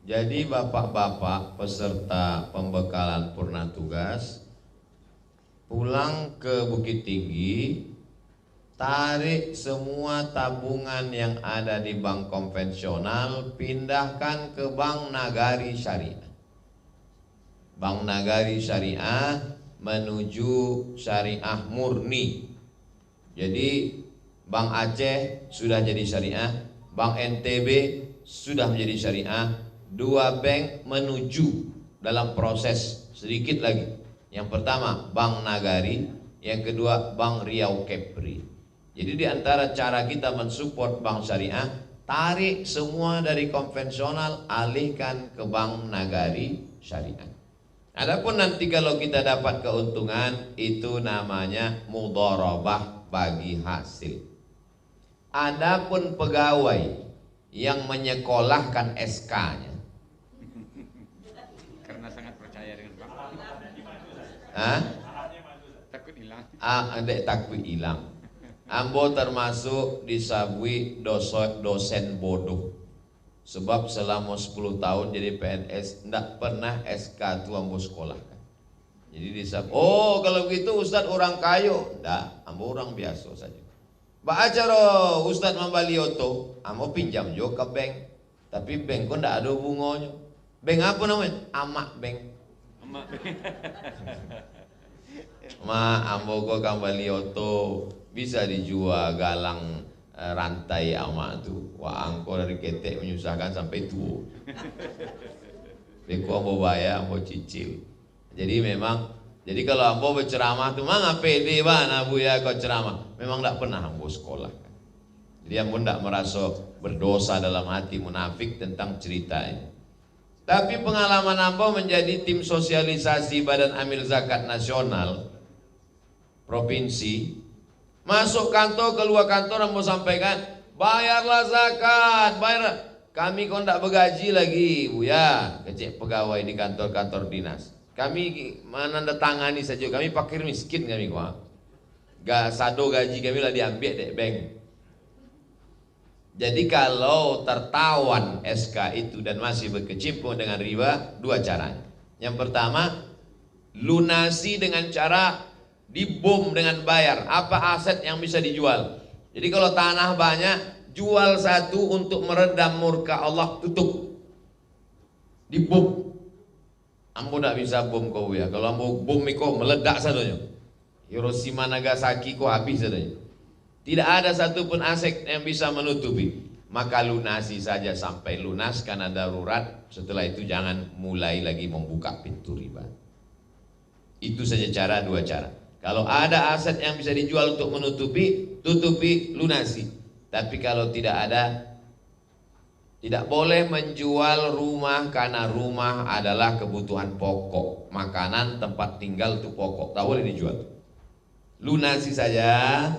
Jadi bapak-bapak peserta pembekalan purna tugas pulang ke Bukit Tinggi, tarik semua tabungan yang ada di bank konvensional, pindahkan ke Bank Nagari Syariah. Bank Nagari Syariah menuju syariah murni. Jadi Bank Aceh sudah jadi syariah, Bank NTB sudah menjadi syariah, dua bank menuju dalam proses sedikit lagi. Yang pertama Bank Nagari, yang kedua Bank Riau Kepri. Jadi di antara cara kita mensupport bank syariah, tarik semua dari konvensional, alihkan ke Bank Nagari Syariah. Adapun nanti kalau kita dapat keuntungan, itu namanya mudharabah bagi hasil. Adapun pegawai yang menyekolahkan SK-nya, karena sangat percaya dengan Bapak. Takut hilang. Takut hilang. Ambo termasuk disabui dosen bodoh. Sebab selama 10 tahun jadi PNS tidak pernah SK itu ambo sekolahkan. Jadi disabui, oh kalau begitu Ustadz orang kayo. Tidak, ambo orang biasa saja. Ba'acara Ustadz Mambalioto, ambo pinjam juga ke bank. Tapi bank kok tidak ada bunganya. Bank apa namanya? Amak bank. Amak bank. Ambo kok Mambalioto bisa dijual galang rantai amak tu. Wah angko dari ketek menyusahkan sampai tua. Beku ambo bayar, ambo cicil. Jadi memang, jadi kalau ambo berceramah tu mana pede bana bu ya kau ceramah. Memang tak pernah ambo sekolah. Jadi ambo tak merasa berdosa dalam hati munafik tentang cerita ini. Tapi pengalaman ambo menjadi tim sosialisasi Badan Amil Zakat Nasional Provinsi. Masuk kantor, keluar kantor, ambo sampaikan, bayarlah zakat, bayar. Kami kok tidak bergaji lagi, bu ya, kecil pegawai di kantor-kantor dinas. Kami menandatangani saja, kami fakir miskin kami kok. Gak sado gaji kami lah diambil dek bank. Jadi kalau tertawan SK itu dan masih berkecimpung dengan riba, dua caranya. Yang pertama, lunasi dengan cara dibom dengan bayar. Apa aset yang bisa dijual? Jadi kalau tanah banyak, jual satu untuk meredam murka Allah, tutup. Dibom. Ambo tidak bisa bom kau ya. Kalau ambo bom kau meledak sadonya. Hiroshima Nagasaki kau habis sadonya. Tidak ada satupun aset yang bisa menutupi. Maka lunasi saja sampai lunas karena darurat. Setelah itu jangan mulai lagi membuka pintu riba. Itu saja cara, dua cara. Kalau ada aset yang bisa dijual untuk menutupi, tutupi, lunasi. Tapi kalau tidak ada, tidak boleh menjual rumah karena rumah adalah kebutuhan pokok. Makanan, tempat tinggal itu pokok, tak boleh dijual. Lunasi saja.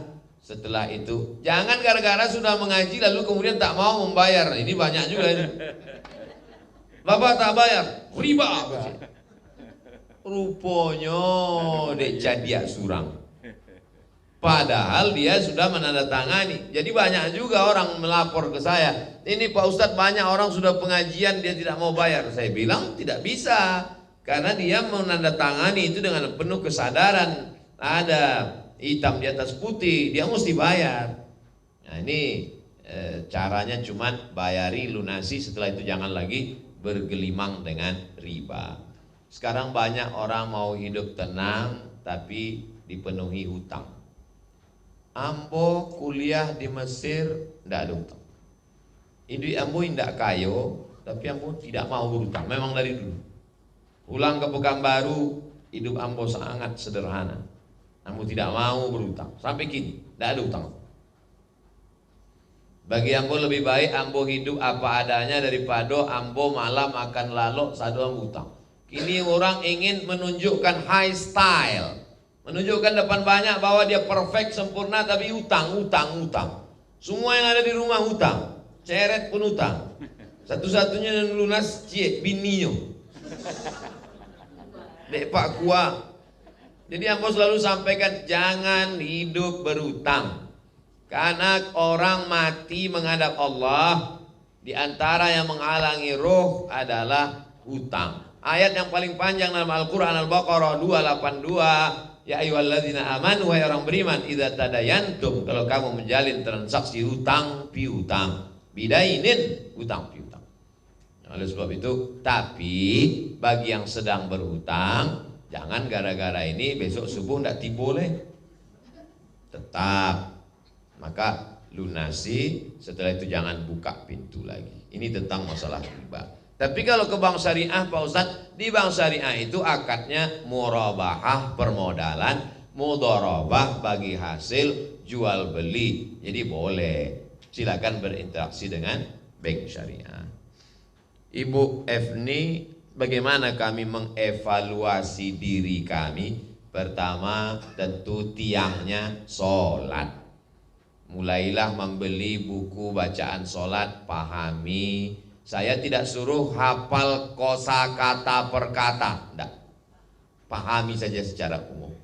Setelah itu, jangan gara-gara sudah mengaji lalu kemudian tak mau membayar. Ini banyak juga ini. Bapak tak bayar, riba. Rupanya dek jadiak surang. Padahal dia sudah menandatangani. Jadi banyak juga orang melapor ke saya. Ini Pak Ustadz, banyak orang sudah pengajian dia tidak mau bayar. Saya bilang tidak bisa. Karena dia menandatangani itu dengan penuh kesadaran. Ada hitam di atas putih, dia mesti bayar. Nah ini caranya cuman bayari, lunasi, setelah itu jangan lagi bergelimang dengan riba. Sekarang banyak orang mau hidup tenang tapi dipenuhi hutang. Ambo kuliah di Mesir tidak ada hutang. Ini ambo tidak kayo, tapi ambo tidak mau berhutang. Memang dari dulu. Pulang ke Pekanbaru, hidup ambo sangat sederhana. Ambo tidak mau berhutang. Sampai kini tidak ada hutang. Bagi ambo lebih baik ambo hidup apa adanya daripada ambo malam makan lalok sadu ambo hutang. Kini orang ingin menunjukkan high style, menunjukkan depan banyak bahwa dia perfect, sempurna, tapi utang. Semua yang ada di rumah hutang, ceret pun hutang. Satu-satunya yang lunas cie bininya, dek Pak Kuah. Jadi ambo selalu sampaikan jangan hidup berhutang, karena orang mati menghadap Allah Di antara yang menghalangi roh adalah hutang. Ayat yang paling panjang dalam Al-Quran Al-Baqarah 282, ya ayyuhalladzina amanu, wahai orang beriman, idza tadayantum, kalau kamu menjalin transaksi hutang piutang, bidainin, hutang piutang. Oleh sebab itu, tapi bagi yang sedang berhutang, jangan gara-gara ini besok subuh tidak boleh. Tetap, maka lunasi, setelah itu jangan buka pintu lagi. Ini tentang masalah riba. Tapi kalau ke bank syariah Pak Ustadz, di bank syariah itu akadnya murabahah permodalan, mudharabah bagi hasil jual beli. Jadi boleh, silakan berinteraksi dengan bank syariah. Ibu Efni, bagaimana kami mengevaluasi diri kami? Pertama, tentu tiangnya sholat. Mulailah membeli buku bacaan sholat, pahami. Saya tidak suruh hafal kosakata per kata, tidak. Pahami saja secara umum.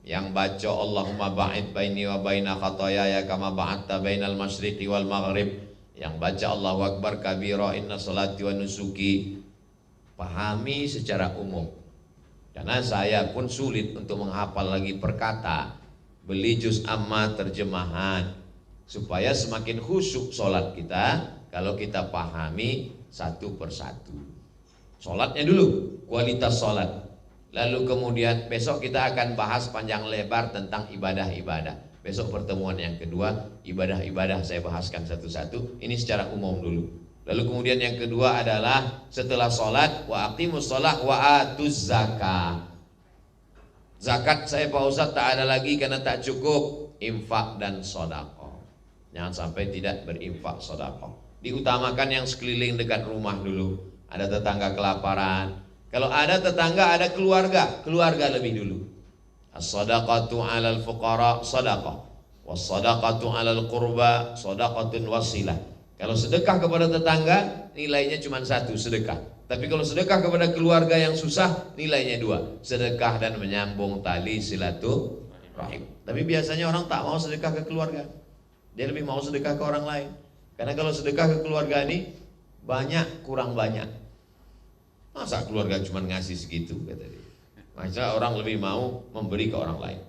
Yang baca Allahumma ba'id baini wa baina khatayaya kama ba'adta bainal masyriqi wal maghrib. Yang baca Allahu Akbar kabira inna salati wa nusuki. Pahami secara umum. Karena saya pun sulit untuk menghafal lagi per kata. Beli juz amma terjemahan supaya semakin khusyuk sholat kita kalau kita pahami satu persatu. Sholatnya dulu, kualitas sholat. Lalu kemudian besok kita akan bahas panjang lebar tentang ibadah-ibadah. Besok pertemuan yang kedua, ibadah-ibadah saya bahaskan satu-satu. Ini secara umum dulu. Lalu kemudian yang kedua adalah setelah sholat, wa aqimus sholat wa atuz zakah. Zakat saya Pak Ustadz tak ada lagi karena tak cukup. Infak dan sodaqah. Jangan sampai tidak berinfak sodaqah. Diutamakan yang sekeliling dekat rumah dulu. Ada tetangga kelaparan. Kalau ada tetangga, ada keluarga. Keluarga lebih dulu. As-sadaqatu 'alal fuqara sadaqah. Was-sadaqatu 'alal qurba sadaqatun wasilah. Kalau sedekah kepada tetangga, nilainya cuma satu, sedekah. Tapi kalau sedekah kepada keluarga yang susah, nilainya dua, sedekah dan menyambung tali silaturahim. Tapi biasanya orang tak mau sedekah ke keluarga. Dia lebih mau sedekah ke orang lain. Karena kalau sedekah ke keluarga ini banyak kurang banyak. Masa keluarga cuma ngasih segitu, kata dia. Maka orang lebih mau memberi ke orang lain.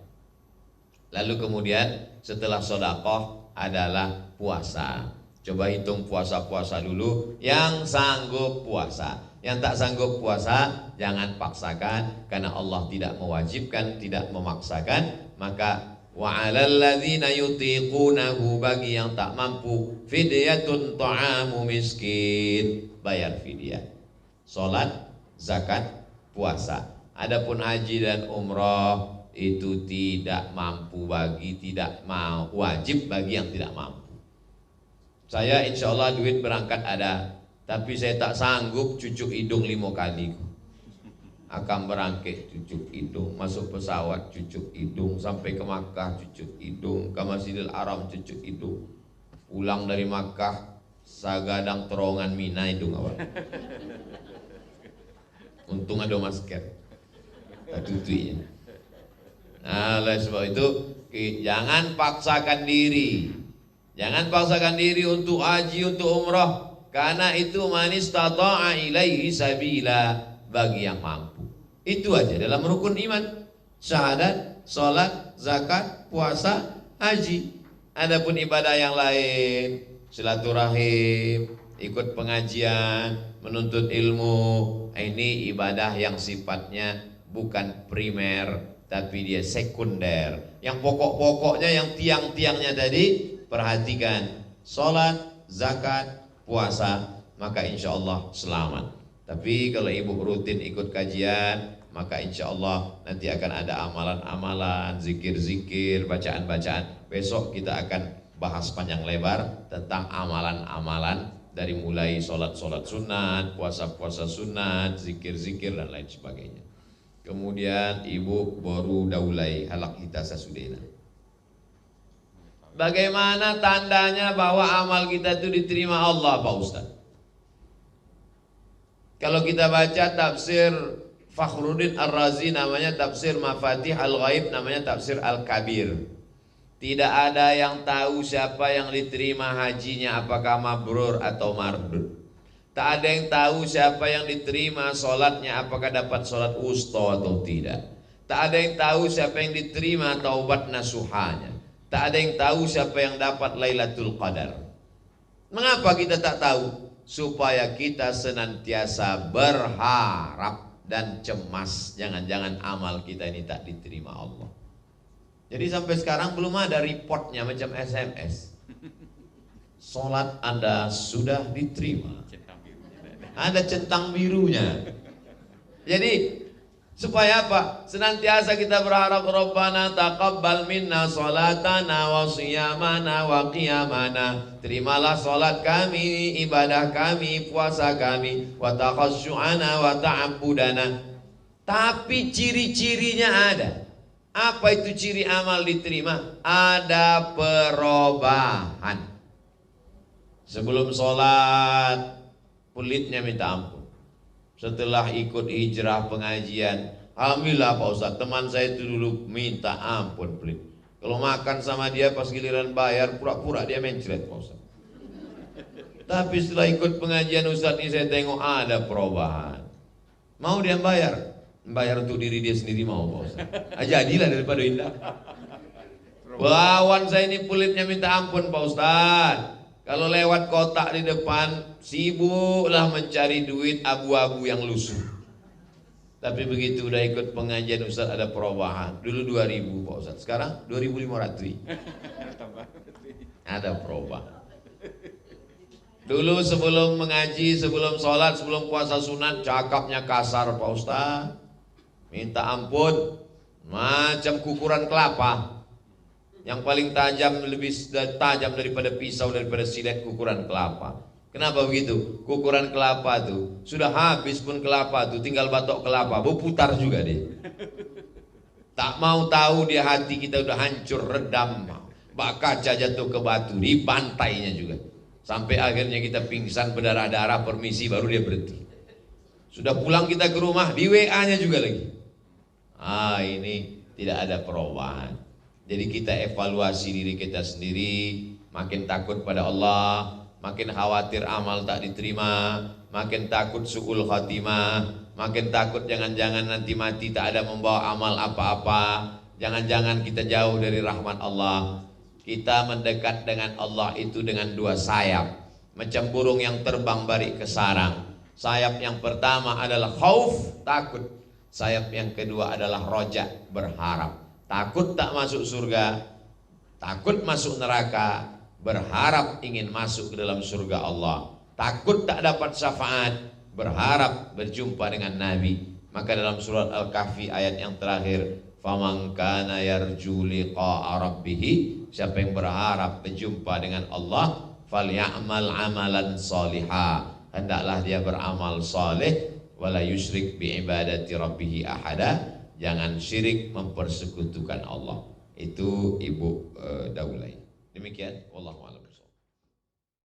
Lalu kemudian setelah sedekah adalah puasa. Coba hitung puasa-puasa dulu. Yang sanggup puasa, yang tak sanggup puasa jangan paksakan, karena Allah tidak mewajibkan, tidak memaksakan. Maka wa 'alal ladzina yutiqunahu, bagi yang tak mampu, fidyatun ta'amu miskin, bayar fidyah. Salat, zakat, puasa. Adapun haji dan umrah itu tidak mampu bagi, tidak mau, wajib bagi yang tidak mampu. Saya insya Allah duit berangkat ada, tapi saya tak sanggup cucuk hidung 5 kali. Akan berangkat cucuk hidung, masuk pesawat cucuk hidung, sampai ke Makkah cucuk hidung, ke Masjidil Haram cucuk hidung, pulang dari Makkah sagadang terowongan Mina hidung awal. Untung ada masker, tak tutupnya. Nah, oleh sebab itu jangan paksakan diri. Jangan paksakan diri untuk haji, untuk umrah, karena itu manis tata'a ilaihi sabila, bagi yang mampu. Itu aja dalam rukun iman: syahadat, salat, zakat, puasa, haji. Adapun ibadah yang lain, silaturahim, ikut pengajian, menuntut ilmu, ini ibadah yang sifatnya bukan primer, tapi dia sekunder. Yang pokok-pokoknya, yang tiang-tiangnya tadi, perhatikan: sholat, zakat, puasa, maka insya Allah selamat. Tapi kalau ibu rutin ikut kajian, maka insya Allah nanti akan ada amalan-amalan, zikir-zikir, bacaan-bacaan. Besok kita akan bahas panjang lebar tentang amalan-amalan, dari mulai sholat-sholat sunat, puasa-puasa sunat, zikir-zikir dan lain sebagainya. Kemudian ibu baru daulai halak kita sasudena. Bagaimana tandanya bahwa amal kita itu diterima Allah, Pak Ustaz? Kalau kita baca tafsir Fakhruddin Ar-Razi, namanya tafsir Mafatih Al-Ghaib, namanya tafsir Al-Kabir. Tidak ada yang tahu siapa yang diterima hajinya, apakah mabrur atau mardud. Tak ada yang tahu siapa yang diterima sholatnya, apakah dapat sholat wusta atau tidak. Tak ada yang tahu siapa yang diterima taubat nasuhanya. Tak ada yang tahu siapa yang dapat Lailatul Qadar. Mengapa kita tak tahu? Supaya kita senantiasa berharap dan cemas, jangan-jangan amal kita ini tak diterima Allah. Jadi sampai sekarang belum ada reportnya macam SMS. Sholat Anda sudah diterima. Ada centang birunya. Jadi supaya apa? Senantiasa kita berharap, Rabbana taqabbal minna sholatana wa siyamana wa qiyamana. Terimalah sholat kami, ibadah kami, puasa kami, wa taqasyu'ana wa ta'abudana. Tapi ciri-cirinya ada. Apa itu ciri amal diterima? Ada perubahan. Sebelum sholat pelitnya minta ampun. Setelah ikut hijrah pengajian, alhamdulillah Pak Ustadz, teman saya itu dulu minta ampun pelit. Kalau makan sama dia pas giliran bayar, pura-pura dia mencret Pak Ustadz. Tapi setelah ikut pengajian Ustadz ini saya tengok ada perubahan. Mau dia bayar? Bayar untuk diri dia sendiri mau Pak Ustadz. Jadilah daripada indah. Lawan saya ini pelitnya minta ampun Pak Ustadz. Kalau lewat kotak di depan, sibuklah mencari duit abu-abu yang lusuh. Tapi begitu udah ikut pengajian Ustadz ada perubahan. Dulu 2000 Pak Ustadz, sekarang 2500. Ada perubahan. Dulu sebelum mengaji, sebelum sholat, sebelum puasa sunat, cakapnya kasar Pak Ustadz. Minta ampun, macam kukuran kelapa. Yang paling tajam, lebih tajam daripada pisau, daripada silet kukuran kelapa. Kenapa begitu? Kukuran kelapa tuh sudah habis pun kelapa tuh, tinggal batok kelapa, berputar juga dia. Tak mau tahu dia hati kita udah hancur, redam. Bak kaca jatuh ke batu, dibantainya juga. Sampai akhirnya kita pingsan, berdarah-darah, permisi, baru dia berhenti. Sudah pulang kita ke rumah, di WA-nya juga lagi. Ini tidak ada perubahan. Jadi kita evaluasi diri kita sendiri, makin takut pada Allah, makin khawatir amal tak diterima, makin takut su'ul khatimah, makin takut jangan-jangan nanti mati tak ada membawa amal apa-apa, jangan-jangan kita jauh dari rahmat Allah. Kita mendekat dengan Allah itu dengan dua sayap, macam burung yang terbang balik ke sarang. Sayap yang pertama adalah khauf, takut. Sayap yang kedua adalah roja, berharap. Takut tak masuk surga, takut masuk neraka, berharap ingin masuk ke dalam surga Allah. Takut tak dapat syafaat, berharap berjumpa dengan Nabi. Maka dalam surat Al-Kahfi ayat yang terakhir, faman kana yarju liqa'a rabbih, siapa yang berharap berjumpa dengan Allah, falyamal amalan salihah, hendaklah dia beramal saleh, wala yusyrik bi ibadati rabbih ahada, jangan syirik mempersekutukan Allah. Itu Ibu Daulay. Demikian, wallahu a'lam.